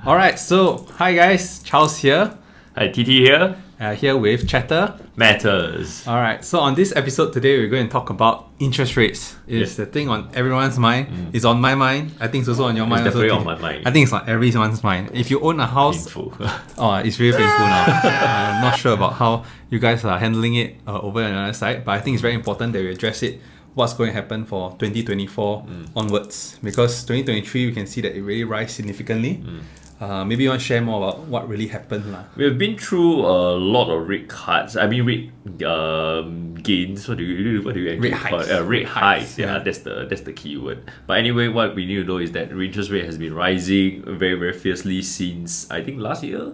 Alright, so hi guys, Charles here. Hi, TT here. Here with Chatter. Matters. Alright, so on this episode today, we're going to talk about interest rates. It's the thing on everyone's mind. It's on my mind. I think it's also on your mind. It's definitely also. on my mind. I think it's on everyone's mind. If you own a house, Painful. it's really painful now. I'm not sure about how you guys are handling it over on the other side, but I think it's very important that we address it. What's going to happen for 2024 onwards? Because 2023, we can see that it really rise significantly. Maybe you want to share more about what really happened. We've been through a lot of rate cuts. I mean, rate gains. What do you actually call it? Rate hikes. Yeah, that's the key word. But anyway, what we need to know is that interest rate has been rising very, very fiercely since I think last year.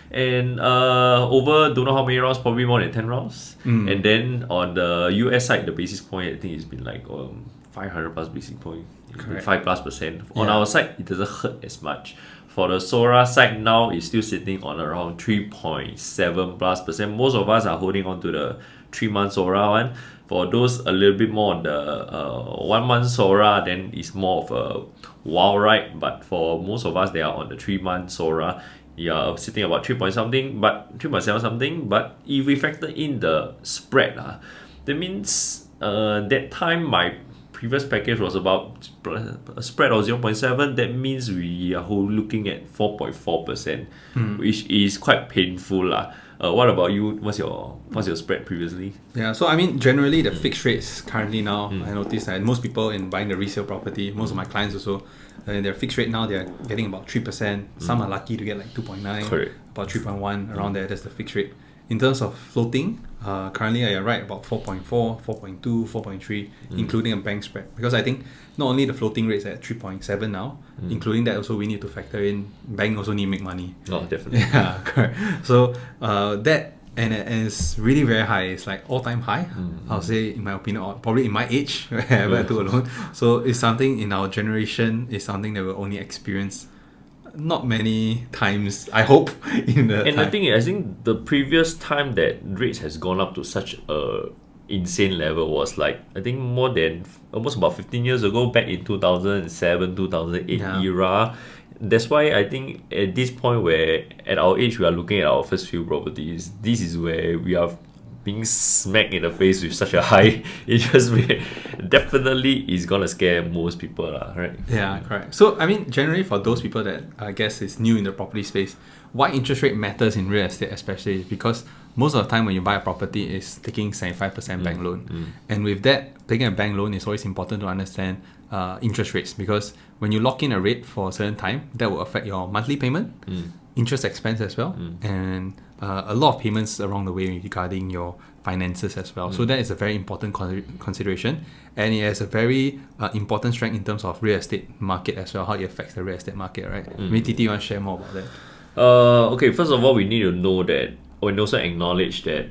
And over don't know how many rounds, probably more than 10 rounds. And then on the US side, the basis point, I think it's been like 500 plus basis point, 5+%. On our side, it doesn't hurt as much. For the SORA side now, it's still sitting on around 3.7+%. Most of us are holding on to the 3-month SORA one. For those a little bit more on the 1-month SORA, then it's more of a wild ride. But for most of us, they are on the 3-month SORA. Yeah, sitting about 3 something, but 3.7 something. But if we factor in the spread, that means that time my previous package was about a spread of 0.7. That means we are looking at 4.4%, which is quite painful. What about you? What's your spread previously? Yeah, so I mean, generally the fixed rates currently now, I noticed that most people in buying the resale property, most of my clients also, their fixed rate now, they're getting about 3%. Some are lucky to get like 2.9, Correct. about 3.1, around there. That's the fixed rate. In terms of floating, currently I write about 4.4, 4.2, 4.3, including a bank spread. Because I think not only the floating rates at 3.7 now, including that also we need to factor in, bank also need to make money. Oh, definitely. Yeah, correct. So that, and it's really very high. It's like all-time high, I'll say, in my opinion, or probably in my age, wherever I took a loan. So it's something in our generation, it's something that we'll only experience not many times, I hope, in the And time. the thing is, I think the previous time that rates has gone up to such a insane level was like, I think more than almost about 15 years ago, back in 2007, 2008 era. That's why I think at this point where at our age we are looking at our first few properties, this is where we are being smacked in the face with such a high interest rate. Definitely is gonna scare most people, right? Yeah, correct. So, I mean, generally for those people that I guess is new in the property space, why interest rate matters in real estate especially is because most of the time when you buy a property, it's taking 75% bank loan. And with that, taking a bank loan, it's always important to understand interest rates, because when you lock in a rate for a certain time, that will affect your monthly payment, interest expense as well, and a lot of payments along the way regarding your finances as well. So that is a very important consideration, and it has a very important strength in terms of real estate market as well, how it affects the real estate market, right? Maybe TT, you want to share more about that? Okay, first of all, we need to know that, and also acknowledge that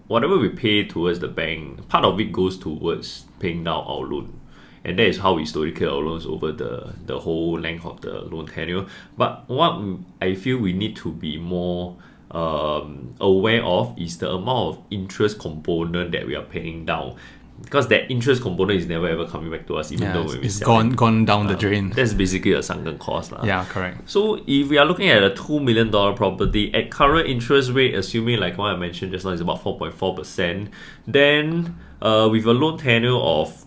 whatever we pay towards the bank, part of it goes towards paying down our loan. And that is how we slowly clear our loans over the whole length of the loan tenure. But what I feel we need to be more aware of is the amount of interest component that we are paying down. Because that interest component is never ever coming back to us, even though when we it's sell gone down the drain. That's basically a sunken cost. Yeah, correct. So if we are looking at a $2 million property at current interest rate, assuming like what I mentioned just now is about 4.4%, then with a loan tenure of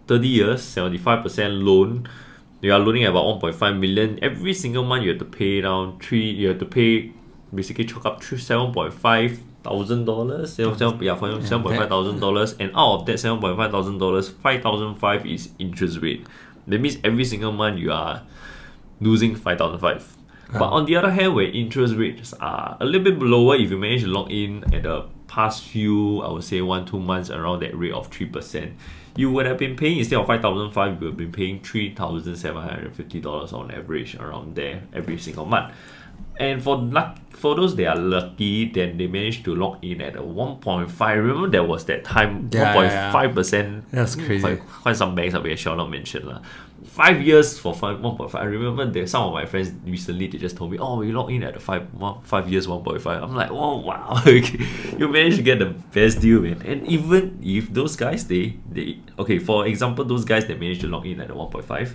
30 years, 75% loan, you are loaning about 1.5 million. Every single month you have to pay down basically chalk up $7.5 thousand dollars. $7,500, and out of that $7,500, $5,500 is interest rate. That means every single month you are losing $5,500. But on the other hand, where interest rates are a little bit lower, if you manage to lock in at the past few, I would say 1-2 months around that rate of 3%, you would have been paying, instead of $5,500, you would have been paying $3,750 on average around there every single month. And for those that are lucky, then they managed to lock in at a 1.5. Remember there was that time 1.5%. That's crazy. Quite some banks I shall not mention 5 years for 1.5. I remember that some of my friends recently, they just told me, oh, we lock in at the 5 years 1.5. I'm like, oh wow, you managed to get the best deal, man. And even if those guys, they okay, for example, those guys that managed to lock in at the 1.5,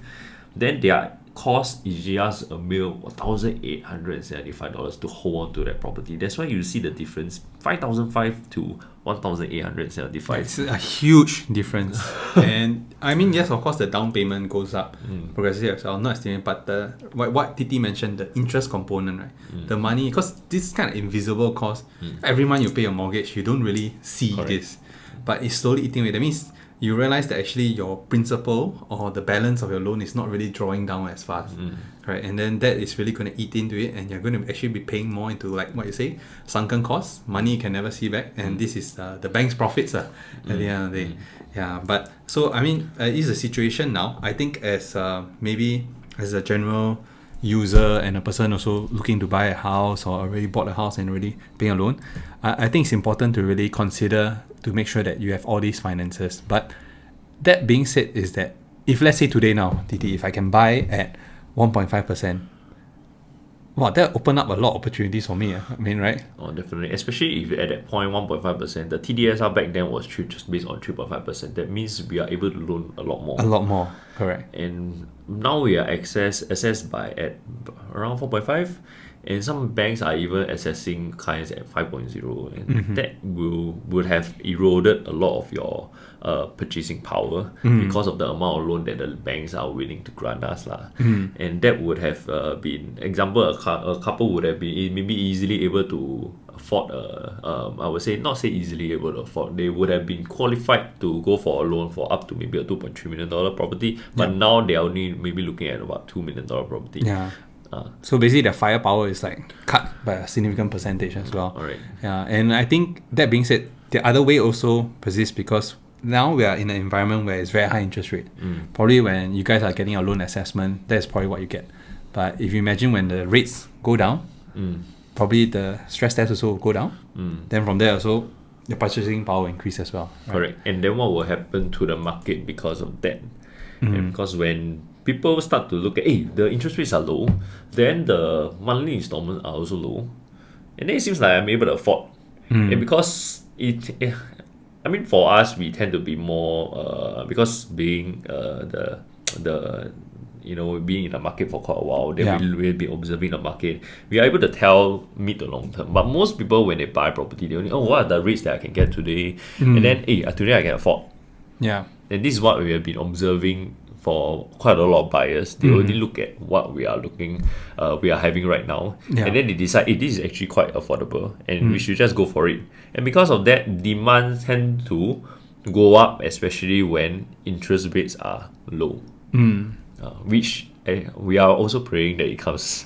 then their cost is just $1,875 to hold on to that property. That's why you see the difference, 5,500 to 1,875. It's a huge difference. And I mean, yes, of course, the down payment goes up progressively as well, not estimated, but what Titi mentioned, the interest component, right? The money, because this is kind of invisible cost. Every month you pay your mortgage, you don't really see this, but it's slowly eating away. That means you realize that actually your principal or the balance of your loan is not really drawing down as fast, right? And then that is really going to eat into it, and you're going to actually be paying more into, like what you say, sunken costs, money you can never see back, and this is the bank's profits at the end of the day. Yeah, but so I mean, it is a situation now. I think as maybe as a general user and a person also looking to buy a house or already bought a house and already paying a loan, I think it's important to really consider to make sure that you have all these finances. But that being said, is that if let's say today now, Titi, if I can buy at 1.5%, wow, that open up a lot of opportunities for me. I mean, right? Oh, definitely. Especially if at that point 1.5%, the TDSR back then was just based on 3.5%. That means we are able to loan a lot more. A lot more, correct. And now we are assessed by at around 4.5, and some banks are even assessing clients at 5.0, and that would have eroded a lot of your purchasing power because of the amount of loan that the banks are willing to grant us and that would have been example, a couple would have been maybe easily able to afford I would say not say easily able to afford, they would have been qualified to go for a loan for up to maybe a $2.3 million property, but now they're only maybe looking at about $2 million property. So basically the firepower is like cut by a significant percentage as well. Alright. Yeah, and I think that being said, the other way also persists because now we are in an environment where it's very high interest rate. Probably when you guys are getting a loan assessment, that's probably what you get. But if you imagine when the rates go down, probably the stress test also will go down. Then from there also, the purchasing power increase as well. Right? Correct. And then what will happen to the market because of that? And because when people start to look at, hey, the interest rates are low, then the monthly installments are also low, and then it seems like I'm able to afford. And because I mean, for us, we tend to be more because being being in the market for quite a while, then we've been observing the market. We are able to tell mid to long term. But most people, when they buy property, they only, what are the rates that I can get today? And then, today I can afford. Yeah. And this is what we have been observing for quite a lot of buyers. They only look at what we are having right now, and then they decide, this is actually quite affordable, and we should just go for it. And because of that, demand tend to go up, especially when interest rates are low, which we are also praying that it comes.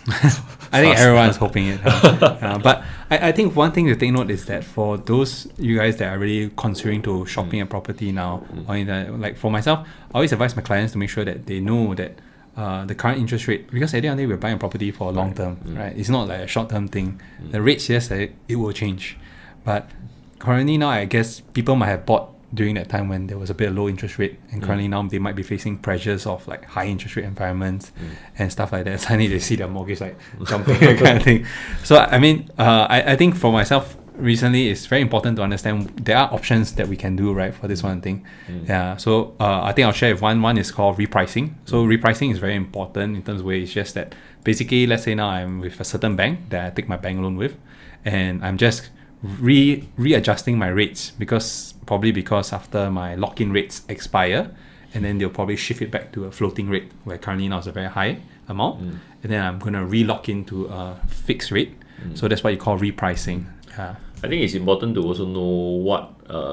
I think everyone's hoping it. But I think one thing to take note is that for those you guys that are really considering to shopping a property now, or like for myself, I always advise my clients to make sure that they know that the current interest rate, because at the end of the day we're buying a property for a long term, right? It's not like a short term thing. The rates, yes, it will change, but currently now I guess people might have bought during that time when there was a bit of low interest rate, and currently now they might be facing pressures of like high interest rate environments and stuff like that. Suddenly they see their mortgage like jumping kind of thing. So I mean, I think for myself recently, it's very important to understand there are options that we can do, right, for this one thing. Yeah. So I think I'll share with one is called repricing. So repricing is very important in terms of ways. It's just that basically, let's say now I'm with a certain bank that I take my bank loan with, and I'm just readjusting my rates because after my lock-in rates expire, and then they'll probably shift it back to a floating rate where currently now it's a very high amount, and then I'm going to re-lock into a fixed rate. So that's what you call repricing. I think it's important to also know what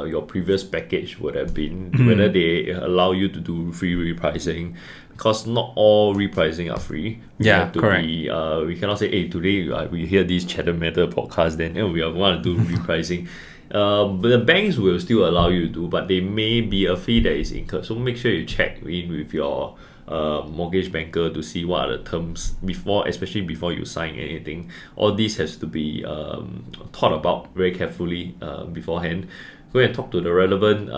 your previous package would have been, whether they allow you to do free repricing, because not all repricing are free. Correct. We cannot say, hey, today we hear this Chatham Matter podcast, then we want to do repricing. But the banks will still allow you to do, but there may be a fee that is incurred. So make sure you check in with your mortgage banker to see what are the terms especially before you sign anything. All this has to be thought about very carefully beforehand. Go and talk to the relevant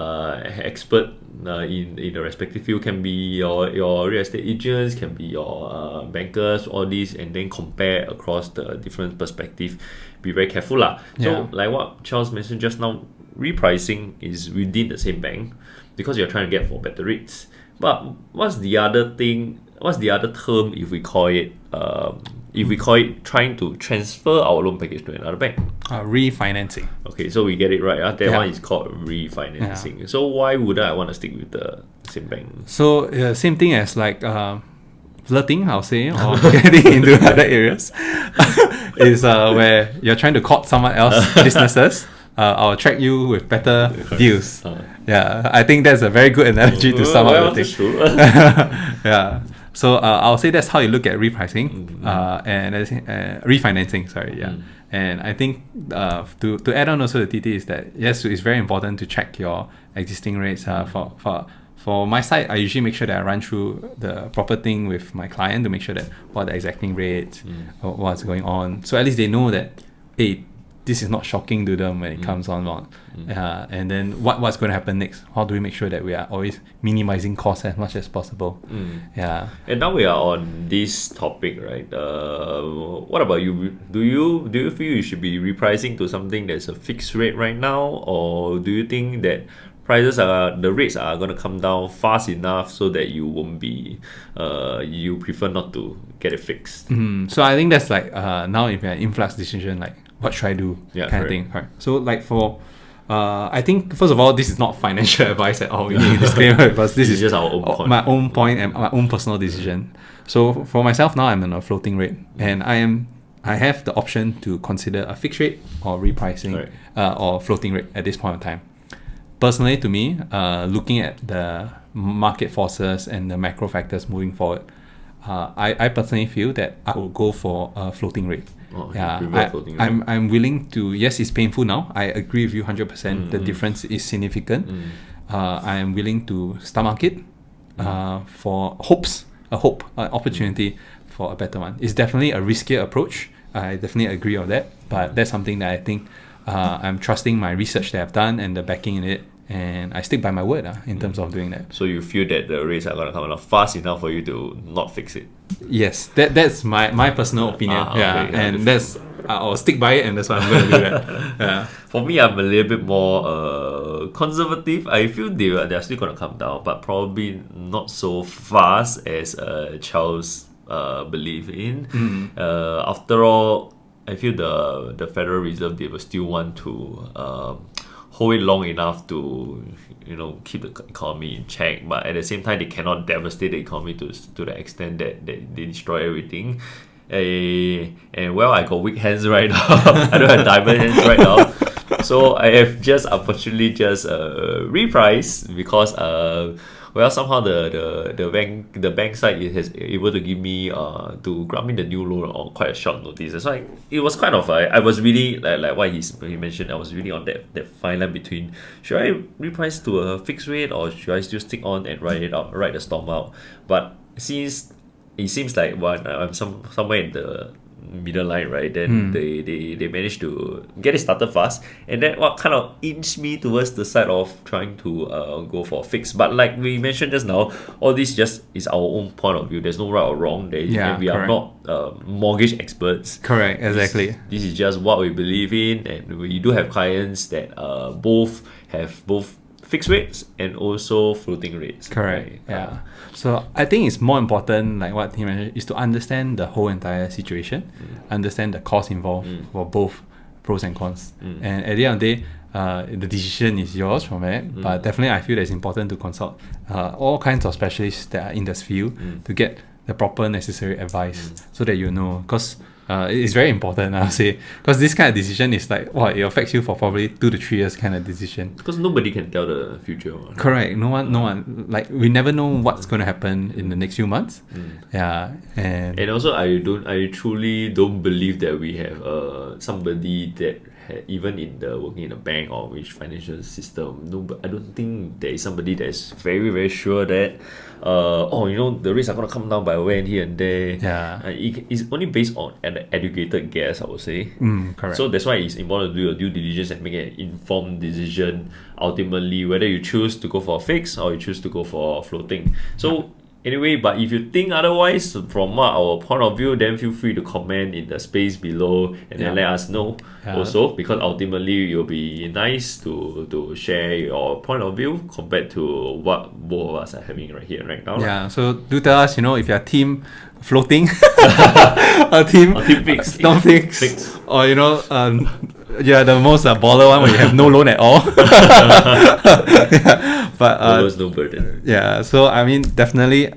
expert in the respective field. Can be your real estate agents, can be your bankers, all these, and then compare across the different perspective. Be very careful lah. So like what Charles mentioned just now, repricing is within the same bank because you're trying to get for better rates. But what's the other thing what's the other term if we call it trying to transfer our loan package to another bank? Refinancing. Okay, so we get it right. That one is called refinancing. Yeah. So why would I want to stick with the same bank? So same thing as like flirting, I'll say, or getting into other areas, is where you're trying to court someone else's businesses. I'll attract you with better deals. Yeah, I think that's a very good analogy to sum up the thing. True. Yeah. So I'll say that's how you look at repricing and refinancing. Sorry, yeah. And I think to add on also the TT is that yes, it's very important to check your existing rates. For my side, I usually make sure that I run through the proper thing with my client to make sure that what the exacting rates, what's going on. So at least they know that, hey, this is not shocking to them when it comes on. And then what's going to happen next? How do we make sure that we are always minimizing costs as much as possible? Yeah. And now we are on this topic, right? What about you? Do you feel you should be repricing to something that's a fixed rate right now, or do you think that the rates are going to come down fast enough so that you won't be you prefer not to get it fixed? So I think that's like now if you're an influx decision, like what should I do, kind of thing. Right. So like for I think first of all, this is not financial advice at all. We need a disclaimer because this is just our own point. My own point and my own personal decision. So for myself now, I'm on a floating rate, and I have the option to consider a fixed rate or repricing or floating rate at this point in time. Personally, to me, looking at the market forces and the macro factors moving forward, I personally feel that I would go for a floating rate. I'm willing to. Yes, it's painful now. I agree with you 100%. The difference is significant. I am willing to stomach it for an opportunity for a better one. It's definitely a riskier approach. I definitely agree on that. But that's something that I think I'm trusting my research that I've done and the backing in it. And I stick by my word in terms of doing that. So you feel that the rates are going to come out fast enough for you to not fix it? Yes, that's my personal opinion. That's I'll stick by it, and that's why I'm going to do that. Yeah. For me, I'm a little bit more conservative. I feel they're still going to come down, but probably not so fast as Charles believe in. After all, I feel the Federal Reserve, they will still want to hold it long enough to keep the economy in check, but at the same time they cannot devastate the economy to the extent that they destroy everything. And well, I got weak hands right now. I don't have diamond hands right now, so I have just unfortunately just repriced because somehow the bank side is able to give me to grant me the new loan on quite a short notice. So it was kind of I was really like what he mentioned. I was really on that fine line between should I reprice to a fixed rate or should I still stick on and ride the storm out. But since it seems like I'm somewhere in the middle line, right? Then they managed to get it started fast, and then what kind of inched me towards the side of trying to go for a fix. But like we mentioned just now, all this just is our own point of view. There's no right or wrong. And we are not mortgage experts. Correct, exactly. This is just what we believe in, and we do have clients that both have fixed rates and also floating rates. Correct. Right? Yeah. So I think it's more important, like what he mentioned, is to understand the whole entire situation, understand the cost involved for both pros and cons. And at the end of the day, the decision is yours from it. But definitely, I feel that it's important to consult all kinds of specialists that are in this field to get the proper necessary advice so that you know. Because it's very important, I'll say, because this kind of decision is like it affects you for probably 2 to 3 years kind of decision. Because nobody can tell the future. Correct. No one. Like we never know what's going to happen in the next few months. Yeah, and also I truly don't believe that we have somebody that even working in a bank or which financial system. No, but I don't think there is somebody that is very very sure that the rates are going to come down by when here and there. Yeah. It's only based on an educated guess, I would say. Correct. So that's why it's important to do your due diligence and make an informed decision ultimately whether you choose to go for a fix or you choose to go for floating. So Anyway, but if you think otherwise from our point of view, then feel free to comment in the space below and then let us know also, because ultimately it will be nice to share your point of view compared to what both of us are having right now. Yeah, so do tell us, if you're team floating, a team fixed, not fixed, or the most baller one where you have no loan at all. But no burden. Yeah, so I mean, definitely,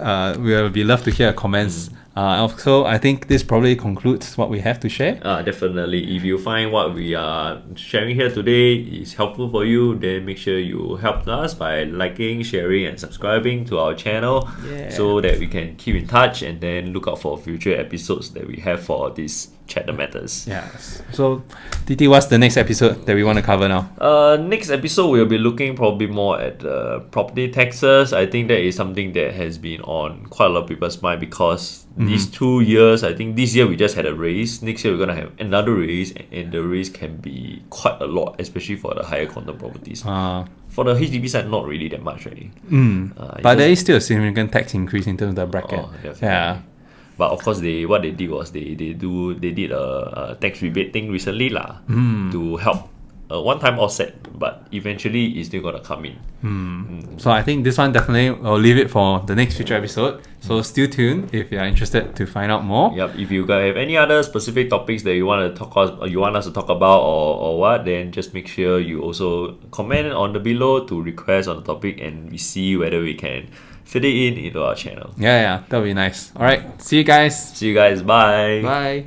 we will be love to hear comments. So I think this probably concludes what we have to share. Definitely. If you find what we are sharing here today is helpful for you, then make sure you help us by liking, sharing, and subscribing to our channel, so that we can keep in touch and then look out for future episodes that we have for this Chat the Matters. Yes. So, TT, what's the next episode that we want to cover now? Next episode we'll be looking probably more at property taxes. I think that is something that has been on quite a lot of people's mind, because these 2 years, I think this year we just had a raise. Next year we're gonna have another raise, and the raise can be quite a lot, especially for the higher quantum properties. For the HDB side, not really that much, really. But there is still a significant tax increase in terms of the bracket. Yeah. But of course, they did a tax rebate thing recently to help a one-time offset, but eventually it's still gonna come in. So I think this one definitely will leave it for the next future episode. So still tuned if you are interested to find out more. Yep. If you guys have any other specific topics that you want us to talk about or what, then just make sure you also comment on the below to request on the topic, and we see whether we can fit it into our channel. Yeah, that'll be nice. All right, see you guys. Bye. Bye.